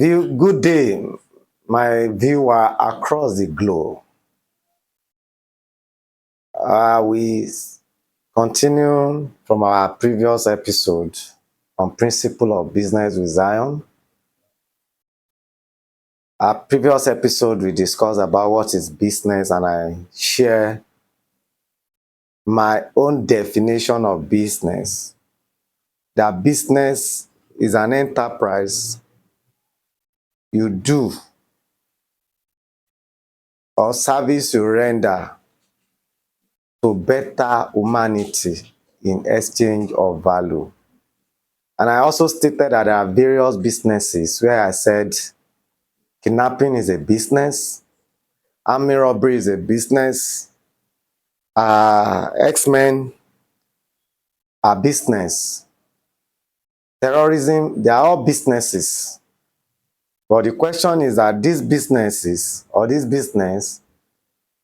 Good day, my viewer across the globe. We continue from our previous episode on principle of business with Zion. Our previous episode, we discussed about what is business, and I share my own definition of business. That business is an enterprise you do or service you render to better humanity in exchange of value. And I also stated that there are various businesses where I said kidnapping is a business, army robbery is a business, X-Men are business, terrorism, they are all businesses. But the question is that these businesses or this business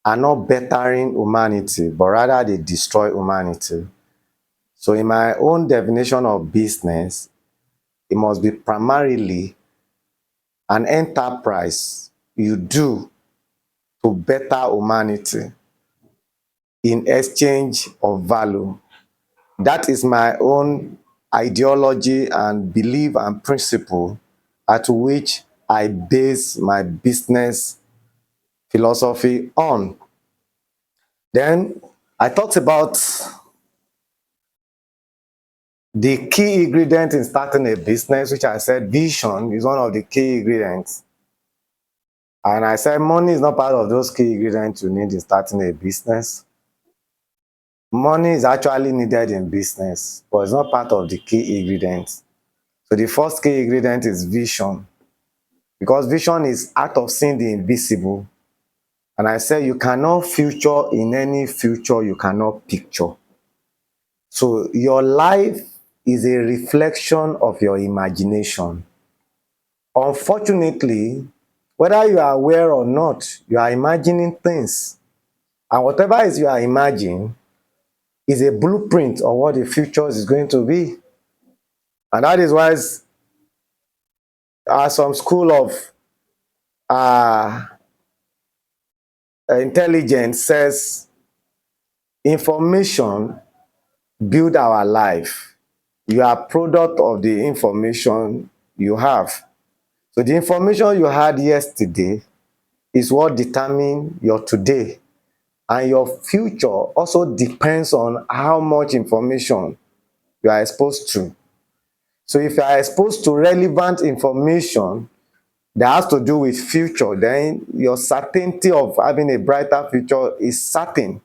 are not bettering humanity, but rather they destroy humanity. So in my own definition of business, it must be primarily an enterprise you do to better humanity in exchange of value. That is my own ideology and belief and principle at which I base my business philosophy on. Then I talked about the key ingredient in starting a business, which I said vision is one of the key ingredients. And I said money is not part of those key ingredients you need in starting a business. Money is actually needed in business, but it's not part of the key ingredients. So the first key ingredient is vision, because vision is art of seeing the invisible. And I said you cannot future in any future you cannot picture. So your life is a reflection of your imagination. Unfortunately, whether you are aware or not, you are imagining things. And whatever is you are imagining is a blueprint of what the future is going to be. And that is why some school of uh, intelligence says information build our life. You are product of the information you have. So the information you had yesterday is what determines your today. And your future also depends on how much information you are exposed to. So if you are exposed to relevant information that has to do with future, then your certainty of having a brighter future is certain,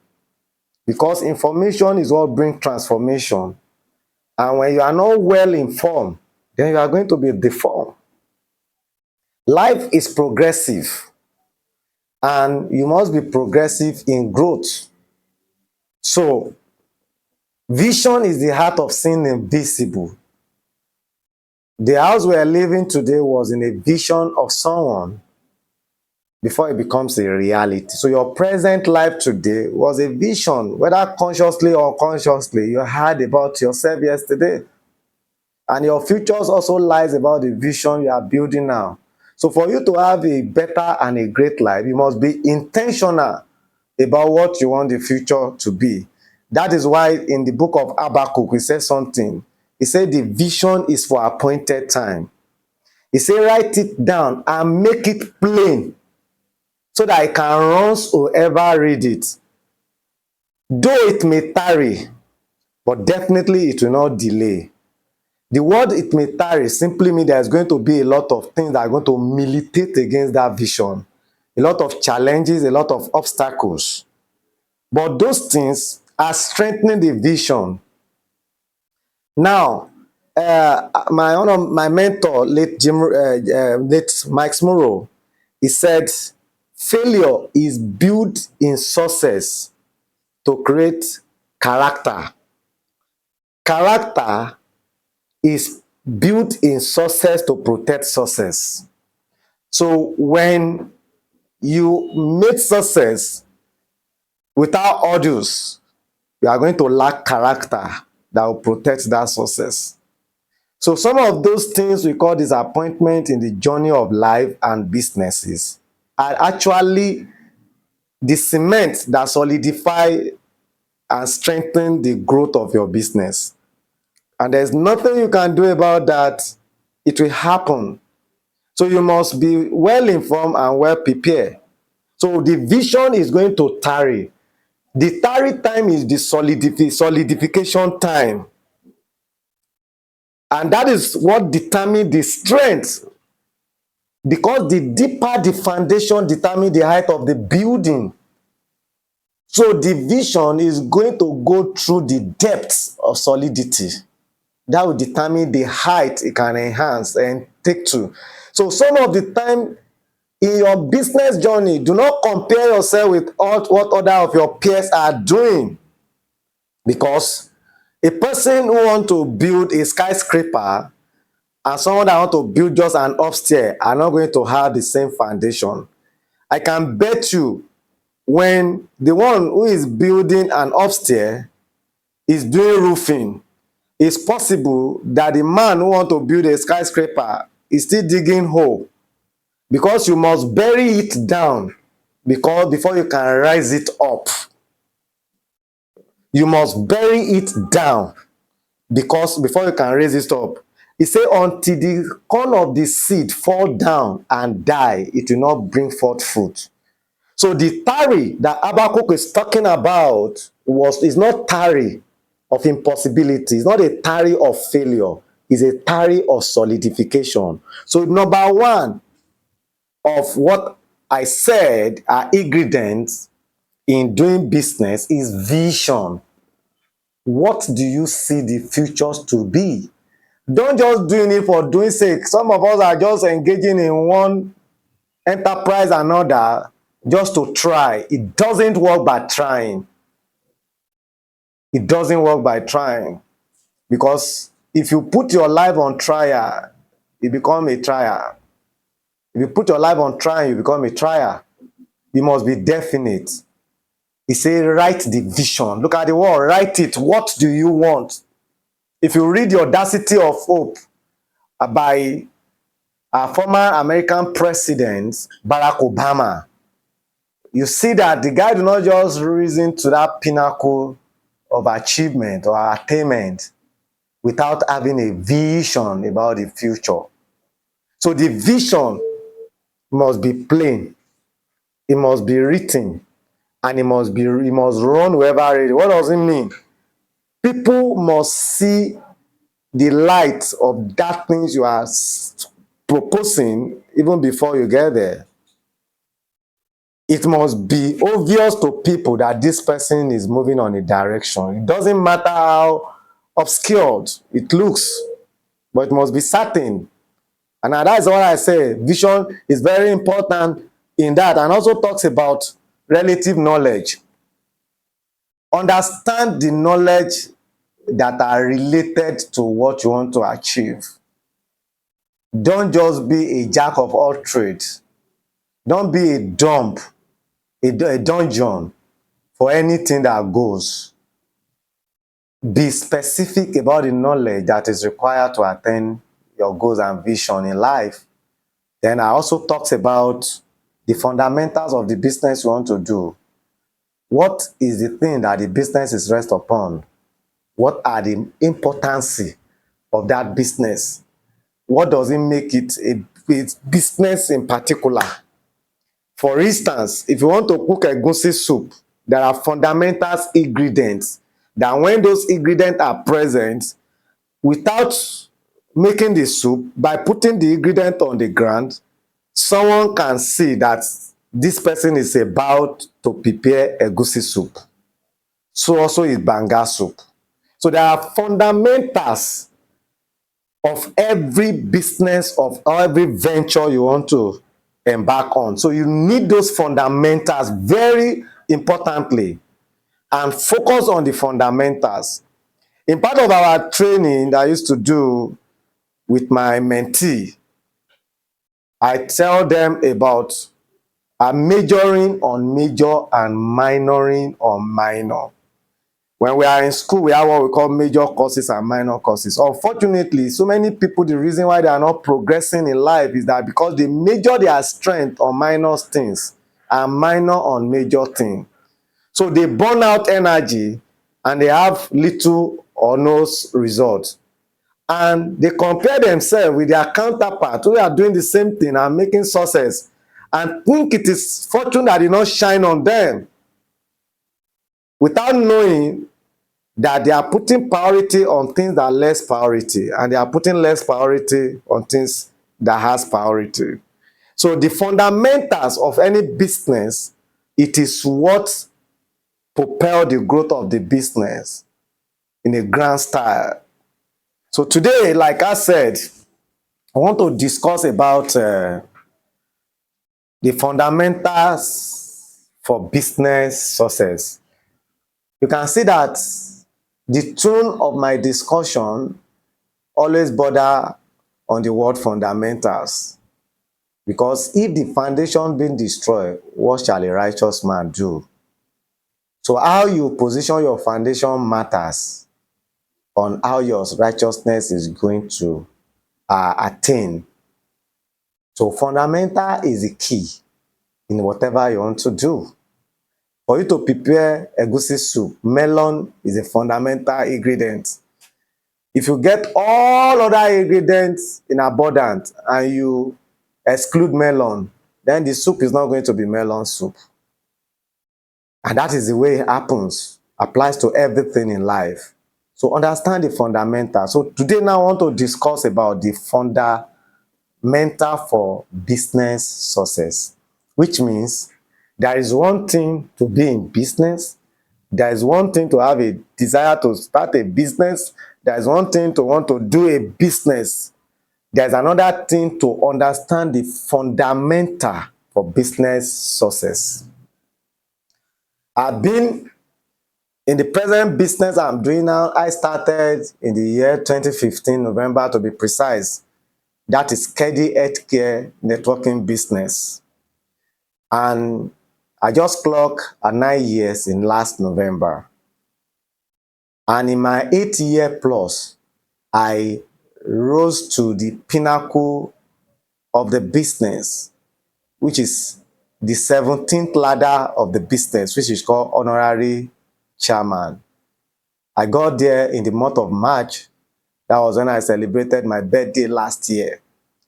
because information is what brings transformation. And when you are not well informed, then you are going to be deformed. Life is progressive, and you must be progressive in growth. So vision is the heart of seeing invisible. The house we are living today was in a vision of someone before it becomes a reality. So your present life today was a vision, whether consciously or unconsciously, you heard about yourself yesterday. And your futures also lies about the vision you are building now. So for you to have a better and a great life, you must be intentional about what you want the future to be. That is why in the book of Habakkuk, we said something. He said the vision is for appointed time. He said write it down and make it plain so that I can run whoever read it. Though it may tarry, but definitely it will not delay. The word it may tarry simply means there's going to be a lot of things that are going to militate against that vision. A lot of challenges, a lot of obstacles. But those things are strengthening the vision. Now, my mentor, late Mike Smurrow, he said, failure is built in success to create character. Character is built in success to protect success. So when you make success without orders, you are going to lack character that will protect that success. So some of those things we call disappointment in the journey of life and businesses are actually the cement that solidify and strengthen the growth of your business. And there's nothing you can do about that. It will happen. So you must be well informed and well prepared. So the vision is going to tarry. The tarry time is the solidification time. And that is what determines the strength, because the deeper the foundation determines the height of the building. So the vision is going to go through the depths of solidity. That will determine the height it can enhance and take to. So some of the time in your business journey, do not compare yourself with what other of your peers are doing, because a person who want to build a skyscraper and someone that want to build just an upstairs are not going to have the same foundation. I can bet you, when the one who is building an upstairs is doing roofing, it's possible that the man who want to build a skyscraper is still digging hole, because you must bury it down before you can rise it up. You must bury it down because before you can raise it up. He say, until the corn of the seed fall down and die, it will not bring forth fruit. So the tarry that Habakkuk is talking about is not tarry of impossibility. It's not a tarry of failure. It's a tarry of solidification. So number one of what I said are ingredients in doing business is vision. What do you see the futures to be? Don't just doing it for doing sake. Some of us are just engaging in one enterprise another just to try. It doesn't work by trying. It doesn't work by trying, because if you put your life on trial, you become a trier. If you put your life on trial, you become a trier. You must be definite. He say, write the vision. Look at the word, write it. What do you want? If you read The Audacity of Hope by former American President Barack Obama, you see that the guy did not just reason to that pinnacle of achievement or attainment without having a vision about the future. So the vision must be plain, it must be written, and it must run wherever ready. What does it mean? People must see the light of that things you are proposing even before you get there. It must be obvious to people that this person is moving on a direction. It doesn't matter how obscured it looks, but it must be certain. And that's what I say. Vision is very important in that, and also talks about relative knowledge. Understand the knowledge that are related to what you want to achieve. Don't just be a jack of all trades. Don't be a dungeon for anything that goes. Be specific about the knowledge that is required to attain your goals and vision in life. Then I also talked about the fundamentals of the business you want to do. What is the thing that the business is rest upon? What are the importance of that business? What does it make it a business in particular? For instance, if you want to cook egusi soup, there are fundamental ingredients that when those ingredients are present, without making the soup, by putting the ingredient on the ground, someone can see that this person is about to prepare egusi soup. So also is banga soup. So there are fundamentals of every business, of every venture you want to embark on. So you need those fundamentals very importantly, and focus on the fundamentals. In part of our training that I used to do with my mentee, I tell them about majoring on major and minoring on minor. When we are in school, we have what we call major courses and minor courses. Unfortunately, so many people, the reason why they are not progressing in life is that because they major their strength on minor things and minor on major things. So they burn out energy and they have little or no results. And they compare themselves with their counterpart who are doing the same thing and making success and think it is fortune that did not shine on them, without knowing that they are putting priority on things that are less priority, and they are putting less priority on things that has priority. So the fundamentals of any business, it is what propel the growth of the business in a grand style. So today, like I said, I want to discuss about the fundamentals for business success. You can see that the tone of my discussion always border on the word fundamentals, because if the foundation being destroyed, what shall a righteous man do? So how you position your foundation matters on how your righteousness is going to attain. So fundamental is the key in whatever you want to do. For you to prepare egusi soup, melon is a fundamental ingredient. If you get all other ingredients in abundance and you exclude melon, then the soup is not going to be melon soup. And that is the way it happens, applies to everything in life. So understand the fundamental. So today now I want to discuss about the fundamental for business success, which means there is one thing to be in business, there is one thing to have a desire to start a business, there is one thing to want to do a business, there's another thing to understand the fundamental for business success. I've been in the present business I'm doing now. I started in the year 2015, November to be precise. That is Kedi Healthcare Networking Business. And I just clocked 9 years in last November. And in my 8 year plus, I rose to the pinnacle of the business, which is the 17th ladder of the business, which is called honorary chairman. I got there in the month of March. That was when I celebrated my birthday last year.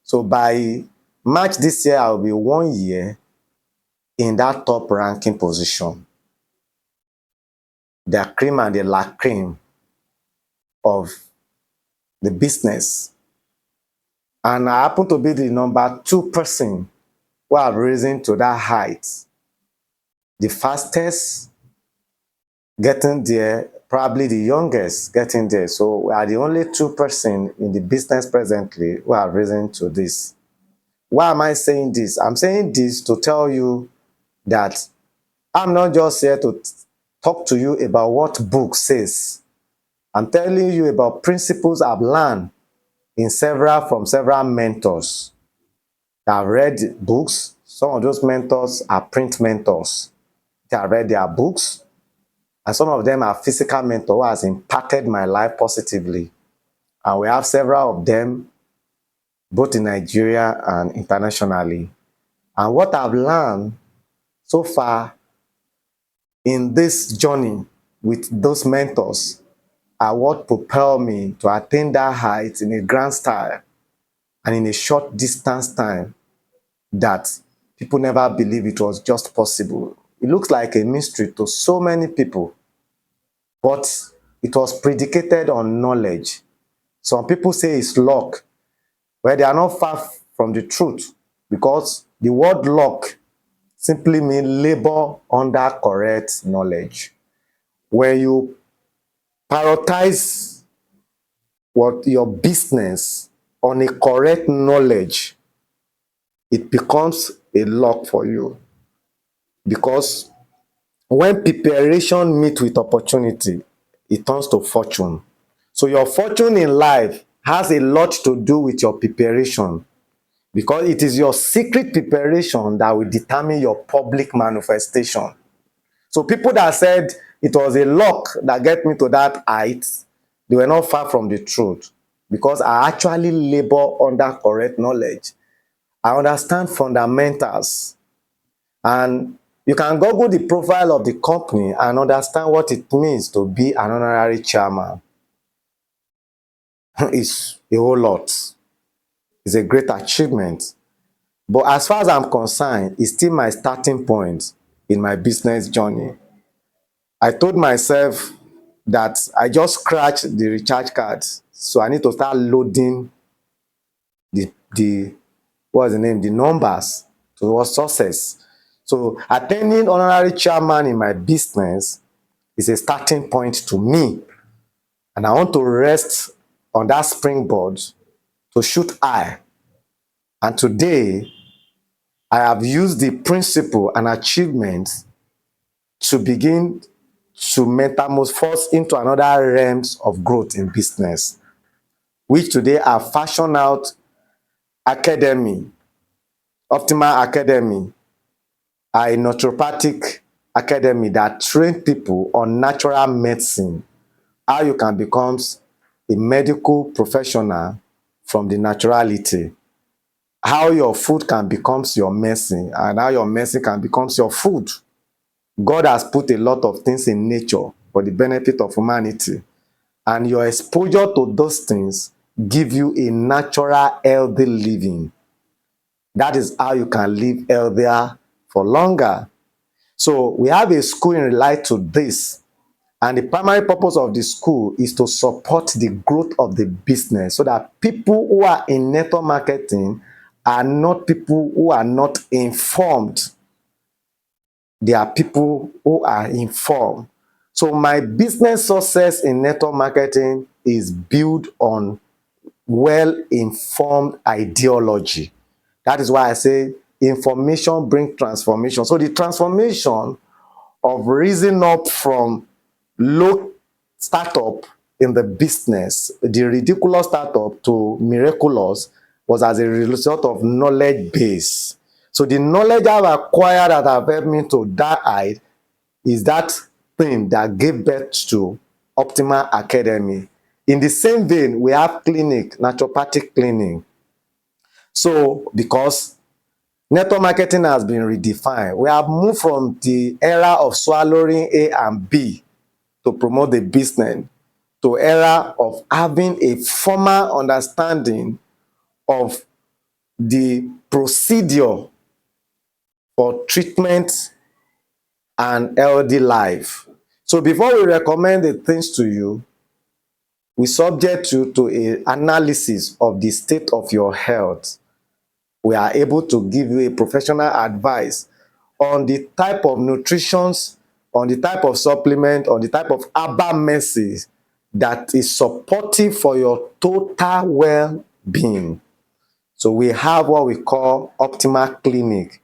So by March this year, I'll be 1 year in that top ranking position. The cream and the la cream of the business. And I happen to be the number 2 person who have risen to that height. The fastest getting there, probably the youngest getting there. So we are the only 2 person in the business presently who have risen to this. Why am I saying this? I'm saying this to tell you that I'm not just here to talk to you about what book says. I'm telling you about principles I've learned from several mentors. I've read books. Some of those mentors are print mentors. I've read their books. And some of them are physical mentors who has impacted my life positively. And we have several of them, both in Nigeria and internationally. And what I've learned so far in this journey with those mentors are what propel me to attain that height in a grand style and in a short distance time that people never believe it was just possible. It looks like a mystery to so many people, but it was predicated on knowledge. Some people say it's luck, where they are not far from the truth, because the word luck simply means labor under correct knowledge. When you prioritize your business on a correct knowledge, it becomes a luck for you. Because when preparation meets with opportunity, it turns to fortune. So your fortune in life has a lot to do with your preparation, because it is your secret preparation that will determine your public manifestation. So people that said it was a luck that get me to that height. They were not far from the truth because I actually labor under correct knowledge. I understand fundamentals. And you can Google the profile of the company and understand what it means to be an honorary chairman. It's a whole lot. It's a great achievement. But as far as I'm concerned, it's still my starting point in my business journey. I told myself that I just scratched the recharge cards, so I need to start loading the what's the name, the numbers towards success. So attaining honorary chairman in my business is a starting point to me, and I want to rest on that springboard to shoot high. And today, I have used the principle and achievements to begin to metamorphose into another realms of growth in business, which today are Fashion Out Academy, Optimal Academy, a naturopathic academy that train people on natural medicine, how you can become a medical professional from the naturality, how your food can become your medicine, and how your medicine can become your food. God has put a lot of things in nature for the benefit of humanity, and your exposure to those things give you a natural, healthy living. That is how you can live healthier for longer. So we have a school in relation to this, and the primary purpose of the school is to support the growth of the business so that people who are in network marketing are not people who are not informed. They are people who are informed. So my business success in network marketing is built on well-informed ideology. That is why I say information brings transformation. So the transformation of raising up from low startup in the business, the ridiculous startup to miraculous, was as a result of knowledge base. So the knowledge I've acquired that have helped me to that height is that thing that gave birth to Optimal Academy. In the same vein, we have clinic, naturopathic clinic. So because network marketing has been redefined, we have moved from the era of swallowing A and B to promote the business to era of having a formal understanding of the procedure for treatment and healthy life. So before we recommend the things to you, we subject you to an analysis of the state of your health. We are able to give you a professional advice on the type of nutrition, on the type of supplement, on the type of herbal medicine that is supportive for your total well-being. So we have what we call Optimal Clinic,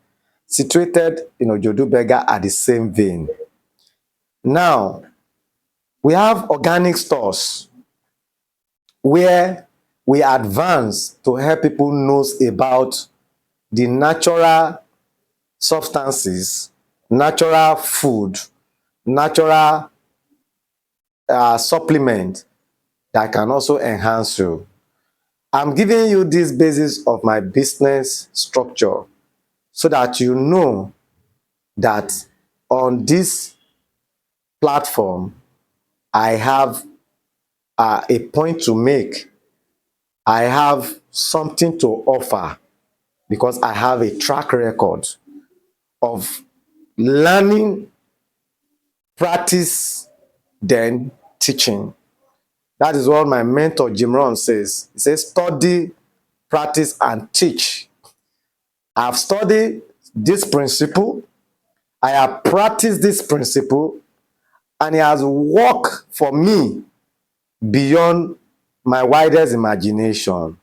situated in Ojodu Berger at the same vein. Now, we have organic stores where we advance to help people know about the natural substances, natural food, natural supplement that can also enhance you. I'm giving you this basis of my business structure so that you know that on this platform, I have a point to make. I have something to offer because I have a track record of learning, practice, then teaching. That is what my mentor Jim Rohn says. He says, study, practice, and teach. I've studied this principle, I have practiced this principle, and it has worked for me beyond my widest imagination.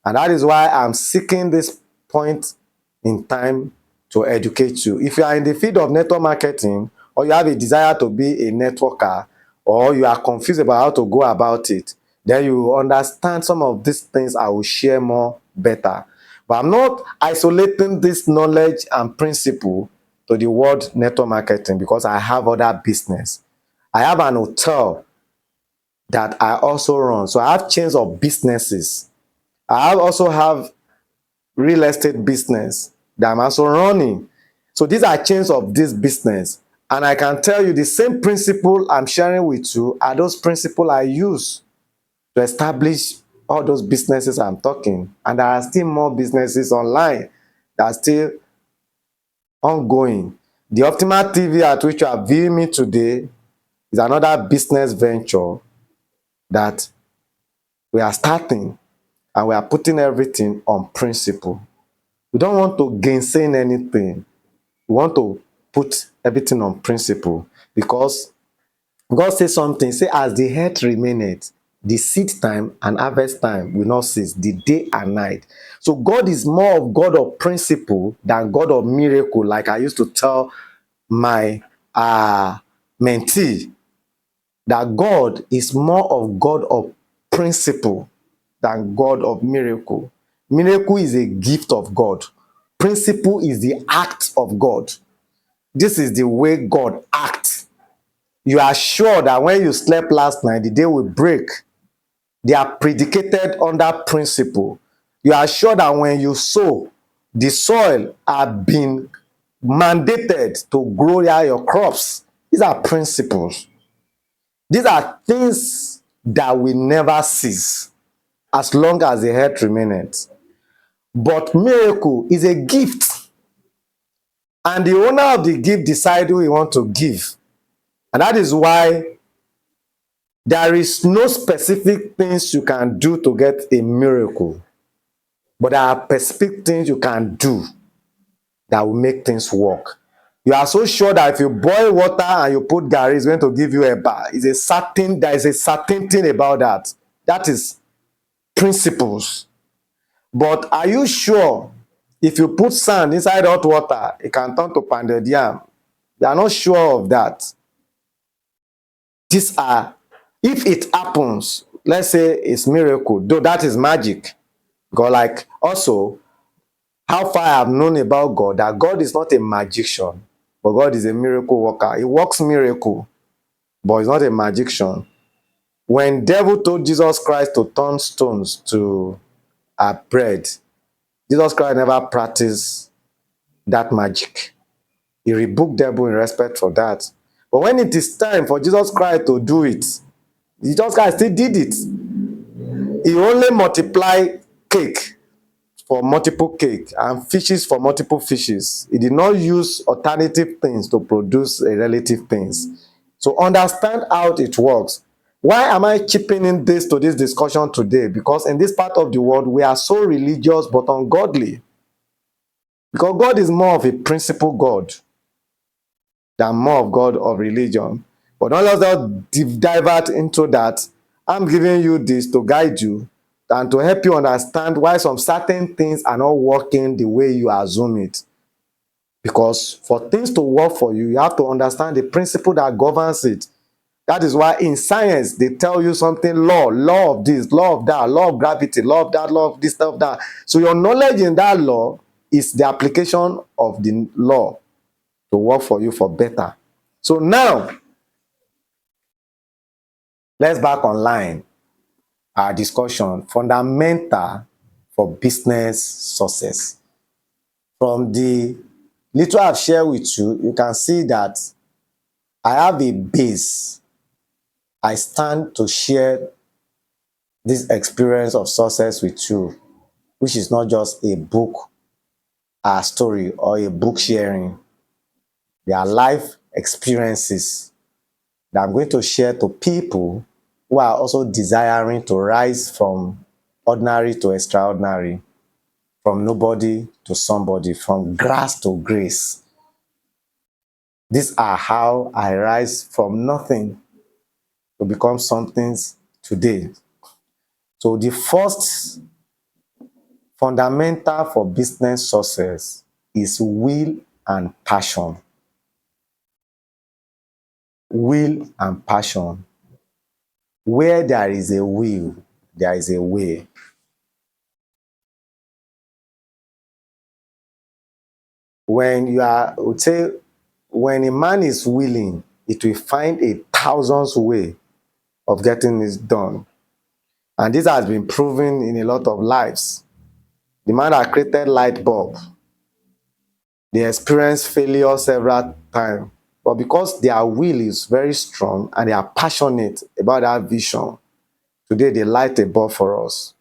And that is why I'm seeking this point in time to educate you. If you are in the field of network marketing, or you have a desire to be a networker, or you are confused about how to go about it, then you will understand some of these things I will share more better. But I'm not isolating this knowledge and principle to the word network marketing because I have other business. I have an hotel that I also run. So I have chains of businesses. Also have real estate business that I'm also running. So these are chains of this business. And I can tell you the same principle I'm sharing with you are those principles I use to establish all those businesses I'm talking. And there are still more businesses online that are still ongoing. The Optimal TV at which you are viewing me today is another business venture that we are starting, and we are putting everything on principle. We don't want to gainsay anything. We want to put everything on principle, because God says something, say, as the earth remaineth, the seed time and harvest time will not cease, the day and night. So God is more of God of principle than God of miracle, like I used to tell my mentee, that God is more of God of principle than God of miracle. Miracle is a gift of God. Principle is the act of God. This is the way God acts. You are sure that when you slept last night, the day will break. They are predicated under principle. You are sure that when you sow, the soil have been mandated to grow your crops. These are principles. These are things that will never cease as long as the earth remaineth. But miracle is a gift, and the owner of the gift decides who he wants to give. And that is why there is no specific things you can do to get a miracle, but there are specific things you can do that will make things work. You are so sure that if you boil water and you put garri, it's going to give you a bar. There is a certain thing about that. That is principles. But are you sure if you put sand inside hot water, it can turn to pounded yam? You are not sure of that. These are, if it happens, let's say it's miracle, though that is magic. God, like also, how far I have known about God, that God is not a magician, but God is a miracle worker. He works miracle, but he's not a magician. When devil told Jesus Christ to turn stones to bread, Jesus Christ never practiced that magic. He rebuked devil in respect for that. But when it is time for Jesus Christ to do it, Jesus Christ still did it. He only multiplied cake for multiple cake and fishes for multiple fishes. He did not use alternative things to produce a relative things. So understand how it works. Why am I chipping in this to this discussion today? Because in this part of the world, we are so religious but ungodly. Because God is more of a principle God than more of God of religion. But don't let us divert into that. I'm giving you this to guide you and to help you understand why some certain things are not working the way you assume it. Because for things to work for you, you have to understand the principle that governs it. That is why in science, they tell you something, law of this, law of that, law of gravity, law of that, law of this, law of that. So your knowledge in that law is the application of the law to work for you for better. So now, let's back online our discussion, fundamental for business success. From the little I've shared with you, you can see that I have a base. I stand to share this experience of success with you, which is not just a book, a story, or a book sharing. They are life experiences that I'm going to share to people who are also desiring to rise from ordinary to extraordinary, from nobody to somebody, from grass to grace. These are how I rise from nothing to become something today. So the first fundamental for business success is will and passion. Will and passion. Where there is a will, there is a way. When you are, I would say, when a man is willing, it will find a thousandth way of getting this done. And this has been proven in a lot of lives. The man that created light bulb, they experienced failure several times. But because their will is very strong and they are passionate about that vision, today they light a bulb for us.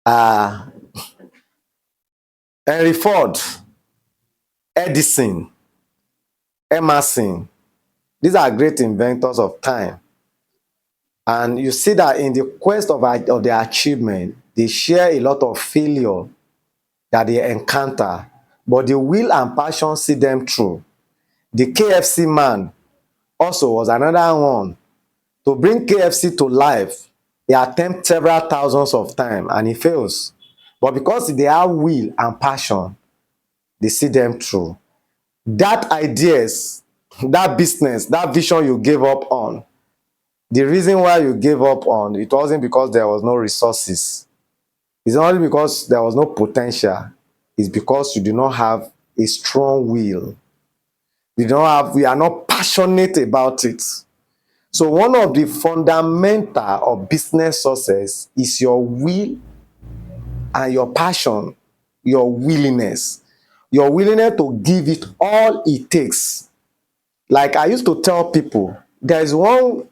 Uh, Henry Ford, Edison, Emerson, these are great inventors of time. And you see that in the quest of their achievement, they share a lot of failure that they encounter, but the will and passion see them through. The KFC man also was another one. To bring KFC to life, he attempts several thousands of times and he fails. But because they have will and passion, they see them through. That ideas, that business, that vision you gave up on, the reason why you gave up on, it wasn't because there was no resources. It's not because there was no potential. It's because you do not have a strong will. We are not passionate about it. So one of the fundamental of business success is your will and your passion, your willingness to give it all it takes. Like I used to tell people, there is one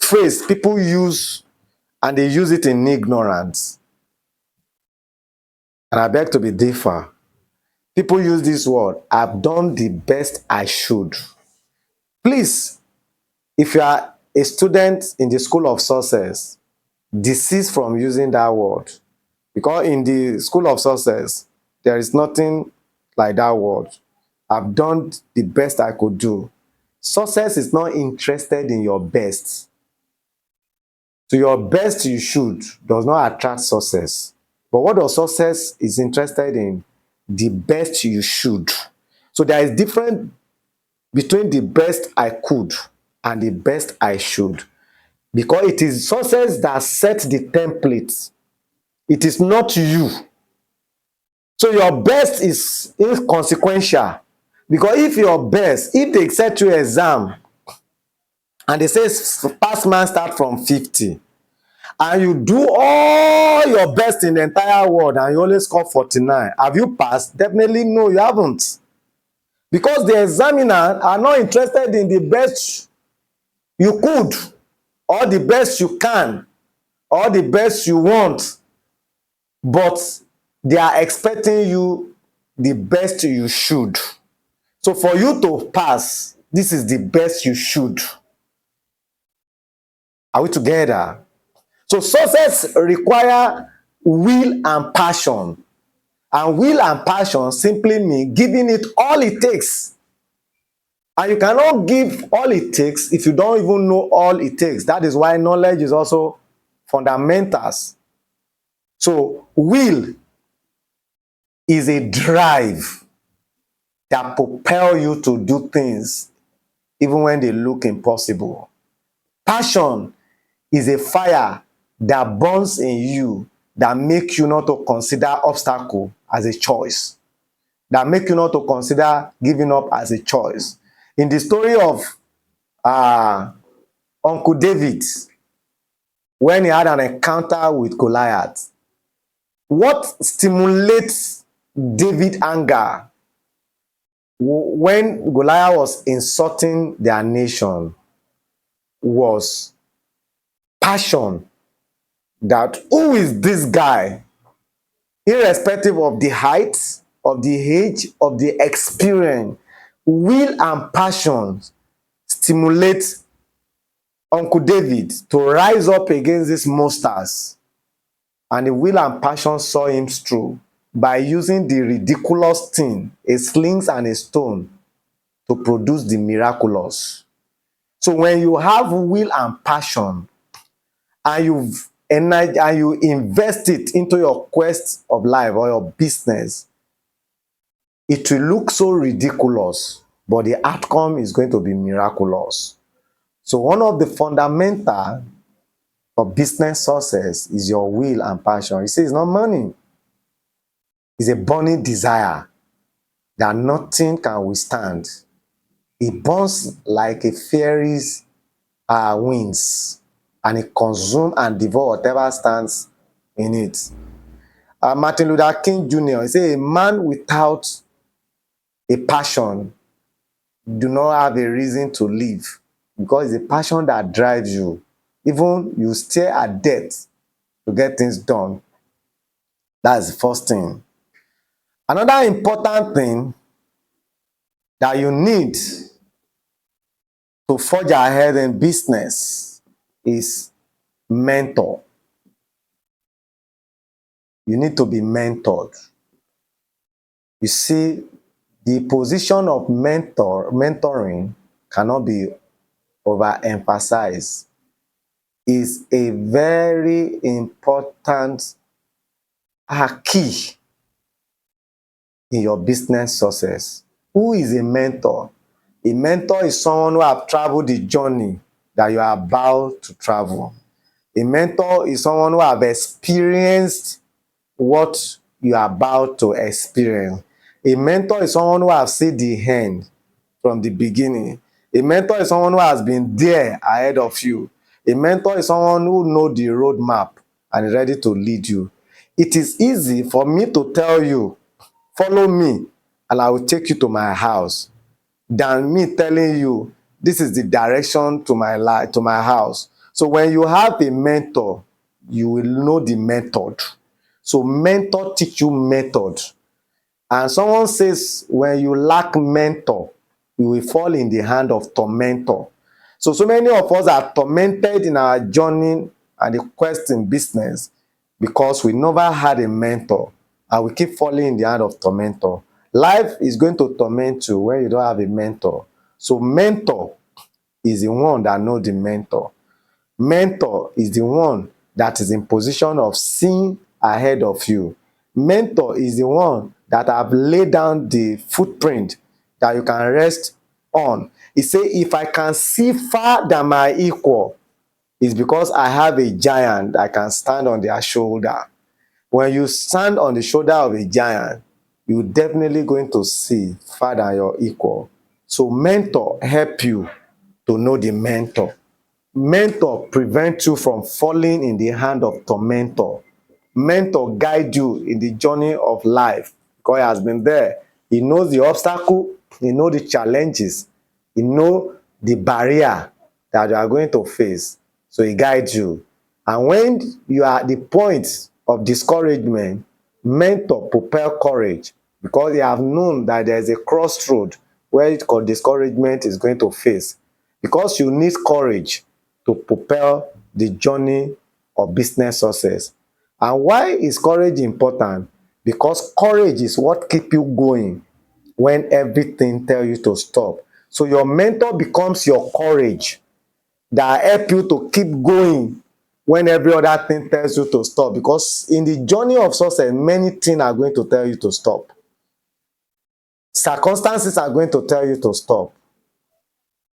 phrase people use and they use it in ignorance. And I beg to be differ. People use this word, I've done the best I should. Please, if you are a student in the school of success, desist from using that word. Because in the school of success, there is nothing like that word. I've done the best I could do. Success is not interested in your best. So your best you should does not attract success. But what does success is interested in? The best you should. So there is difference between the best I could and the best I should. Because it is success that sets the template. It is not you. So your best is inconsequential. Because if they set you exam and they say pass man start from 50, and you do all your best in the entire world and you only score 49, have you passed? Definitely no, you haven't. Because the examiner are not interested in the best you could, or the best you can, or the best you want, but they are expecting you the best you should. So for you to pass, this is the best you should. Are we together? So success require will and passion. And will and passion simply mean giving it all it takes. And you cannot give all it takes if you don't even know all it takes. That is why knowledge is also fundamentals. So will is a drive that propel you to do things even when they look impossible. Passion is a fire that burns in you, that make you not to consider obstacle as a choice, that make you not to consider giving up as a choice. In the story of Uncle David, when he had an encounter with Goliath, what stimulates David's anger when Goliath was insulting their nation was passion. That who is this guy? Irrespective of the height, of the age, of the experience, will and passion stimulate Uncle David to rise up against these monsters. And the will and passion saw him through by using the ridiculous thing, a slings and a stone, to produce the miraculous. So when you have will and passion and you invest it into your quest of life or your business, it will look so ridiculous, but the outcome is going to be miraculous. So one of the fundamental of business success is your will and passion. You see, it's not money. It's a burning desire that nothing can withstand It burns like a fairy's wings, and it consumes and devours whatever stands in it. Martin Luther King Jr. say a man without a passion do not have a reason to live, because it's a passion that drives you. Even you stare at death to get things done. That's the first thing. Another important thing that you need to forge ahead in business is mentor. You need to be mentored. You see, the position of mentoring cannot be overemphasized. Is a very important key in your business success. Who is a mentor? A mentor is someone who have traveled the journey that you are about to travel. A mentor is someone who have experienced what you are about to experience. A mentor is someone who has seen the end from the beginning. A mentor is someone who has been there ahead of you. A mentor is someone who knows the roadmap and is ready to lead you. It is easy for me to tell you, follow me and I will take you to my house, than me telling you this is the direction to my life, to my house. So when you have a mentor, you will know the method. So mentor teach you method. And someone says when you lack mentor, you will fall in the hand of tormentor. So many of us are tormented in our journey and the quest in business because we never had a mentor, and we keep falling in the hand of tormentor. Life is going to torment you when you don't have a mentor. So mentor is the one that knows the mentor. Mentor is the one that is in position of seeing ahead of you. Mentor is the one that have laid down the footprint that you can rest on. He say, if I can see far than my equal, it's because I have a giant I can stand on their shoulder. When you stand on the shoulder of a giant, you're definitely going to see far than your equal. So mentor help you to know the mentor. Mentor prevent you from falling in the hand of tormentor. Mentor guide you in the journey of life because he has been there. He knows the obstacle, he knows the challenges, he knows the barrier that you are going to face. So he guides you. And when you are at the point of discouragement, mentor propel courage because they have known that there is a crossroad where discouragement is going to face. Because you need courage to propel the journey of business success. And why is courage important? Because courage is what keeps you going when everything tells you to stop. So your mentor becomes your courage that help you to keep going when every other thing tells you to stop. Because in the journey of success, many things are going to tell you to stop. Circumstances are going to tell you to stop.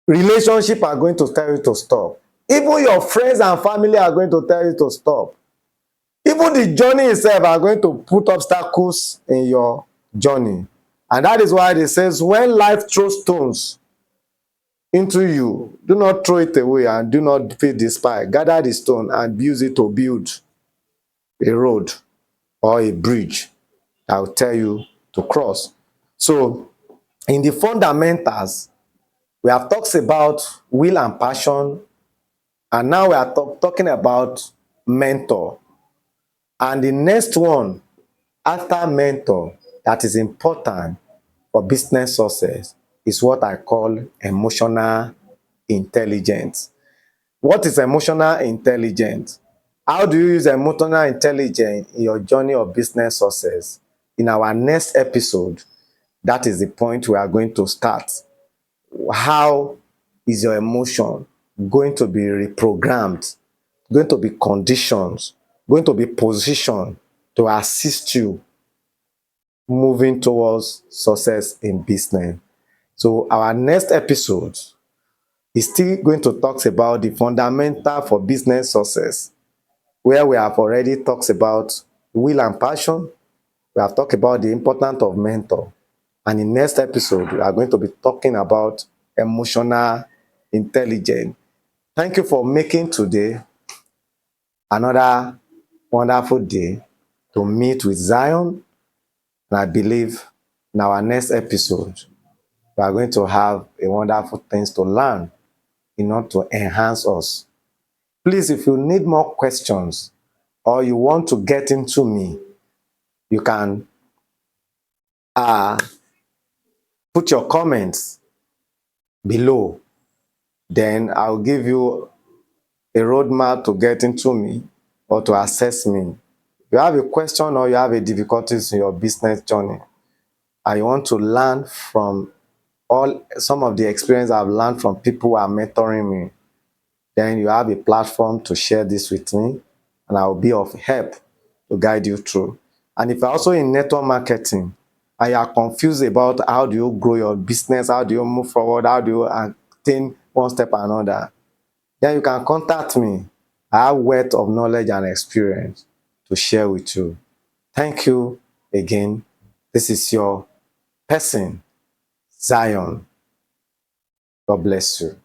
Relationships are going to tell you to stop. Even your friends and family are going to tell you to stop. Even the journey itself are going to put obstacles in your journey. And that is why it says, when life throws stones into you, do not throw it away and do not feel despair. Gather the stone and use it to build a road or a bridge that will tell you to cross. So in the fundamentals, we have talked about will and passion, and now we are talking about mentor. And the next one after mentor that is important for business success is what I call emotional intelligence. What is emotional intelligence? How do you use emotional intelligence in your journey of business success? In our next episode, that is the point we are going to start. How is your emotion going to be reprogrammed, going to be conditioned, going to be positioned to assist you moving towards success in business? So our next episode is still going to talk about the fundamental for business success, where we have already talked about will and passion. We have talked about the importance of mentor. And in next episode, we are going to be talking about emotional intelligence. Thank you for making today another wonderful day to meet with Zion. And I believe in our next episode, we are going to have a wonderful things to learn in order to enhance us. Please, if you need more questions or you want to get into me, you can uh, put your comments below. Then I'll give you a roadmap to get into me or to assess me. If you have a question or you have a difficulties in your business journey, and you want to learn from some of the experience I've learned from people who are mentoring me, then you have a platform to share this with me, and I will be of help to guide you through. And if you're also in network marketing and you are confused about how do you grow your business, how do you move forward, how do you attain one step or another, then you can contact me. I have wealth of knowledge and experience to share with you. Thank you again. This is your person, Zion. God bless you.